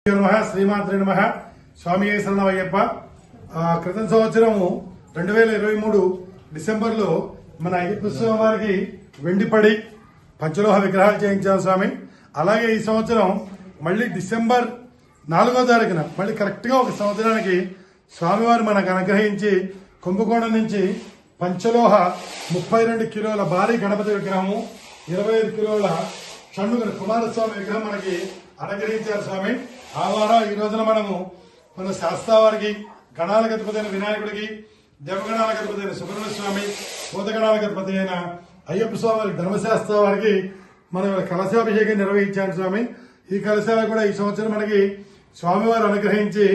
శ్రీమాత్రే నమః. స్వామి శరణమయ్యప్ప. క్రితం సంవత్సరము 2023 డిసెంబర్లో మన అయ్యప్ప స్వామి వారికి వెండిపడి పంచలోహ విగ్రహాలు చేయించాం స్వామి. అలాగే ఈ సంవత్సరం మళ్ళీ డిసెంబర్ 4వ తారీఖున మళ్ళీ కరెక్ట్గా ఒక సంవత్సరానికి స్వామివారు మనకు అనుగ్రహించి కుంభకోణం నుంచి పంచలోహ 32 కిలోల భారీ గణపతి విగ్రహము, 25 కిలోల షణ్ముఖ కుమారస్వామి విగ్రహం మనకి అనుగ్రహించారు స్వామి. ఆ వారం ఈ రోజున మనము మన శాస్త్రవారికి, గణాలగధిపతి అయిన వినాయకుడికి, దేవగణాలగధిపతి అయిన సుబ్రహ్మణ్య స్వామి, భూతగణాలగధిపతి అయిన అయ్యప్ప స్వామి ధర్మశాస్త్ర వారికి మనం కలశాభిషేకం నిర్వహించాను స్వామి. ఈ కలశాలు కూడా ఈ సంవత్సరం మనకి స్వామివారు అనుగ్రహించి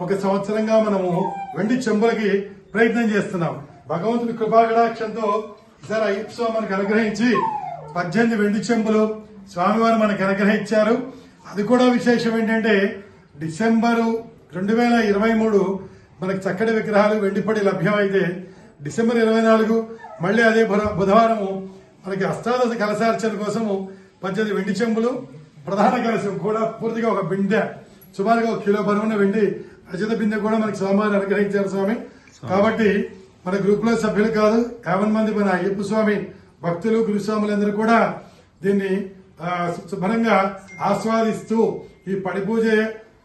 ఒక సంవత్సరంగా మనము వెండి చెంబులకి ప్రయత్నం చేస్తున్నాం. భగవంతుడి కృపాకటాక్షంతో ఈసారి అయ్యప్ప స్వామి మనకు అనుగ్రహించి 18 వెండి చెంబులు స్వామివారు మనకు అనుగ్రహించారు. అది కూడా విశేషం ఏంటంటే డిసెంబరు 2023 మనకి చక్కటి విగ్రహాలు వెండిపడి లభ్యమైతే డిసెంబర్ 24 మళ్ళీ అదే బుధవారము మనకి అష్టాదశ కలశార్చన కోసము 18 వెండి చెంబులు, ప్రధాన కలశం కూడా పూర్తిగా ఒక బిందె సుమారుగా 1 కిలో బరువున్న వెండి రజత బిందె కూడా మనకి స్వామివారు అనుగ్రహించారు స్వామి. కాబట్టి మన గ్రూప్ లో సభ్యులు కాదు 50 మంది మన అయ్యప్ప స్వామి భక్తులు గురుస్వాములందరూ కూడా దీన్ని శుభ్రంగా ఆస్వాదిస్తూ ఈ పడి పూజ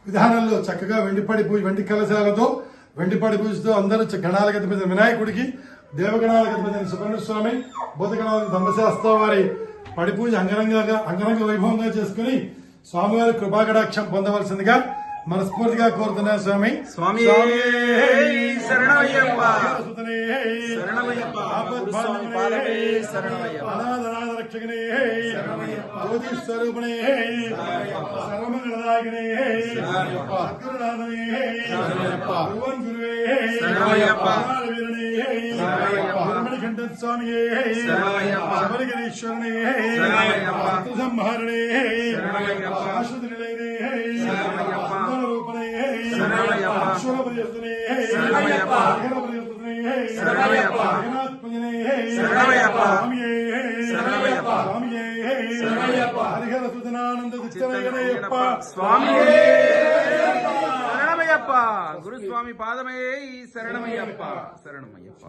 విధానంలో చక్కగా వెండి కలశాలతో వెండి పడి పూజతో అందరూ గణాలగధిపతి వినాయకుడికి, దేవగణాలగధిపతి సుబ్రహ్మణ్య స్వామి, భూతగణాల ధర్మశాస్త్ర వారి పడి పూజ అంగరంగ వైభవంగా చేసుకుని స్వామివారి కృపాకటాక్షం పొందవలసిందిగా మనస్ఫూర్తిగా కోరుతున్నాను స్వామి. స్వామి శరణమయ్యప్ప, శరణమయ్యప్ప, స్వామి పాదమే శరణమయ్యప్ప, అనాథనాథ రక్షకనే, జ్యోతి స్వరూపణే, సర్వమంగళదాయకనే, సద్గురునాథనే, భగవన్ గురువే, వీరనే, బ్రహ్మణికంఠ స్వామియే, శబరిగిరీశ్వరనే, శత్రు సంహారణే, శాశ్వత నిలయనే, శరణమయ్యప్ప, గురుస్వామి పాదమే శరణమయ్యప్ప, శరణమయ్యప్ప.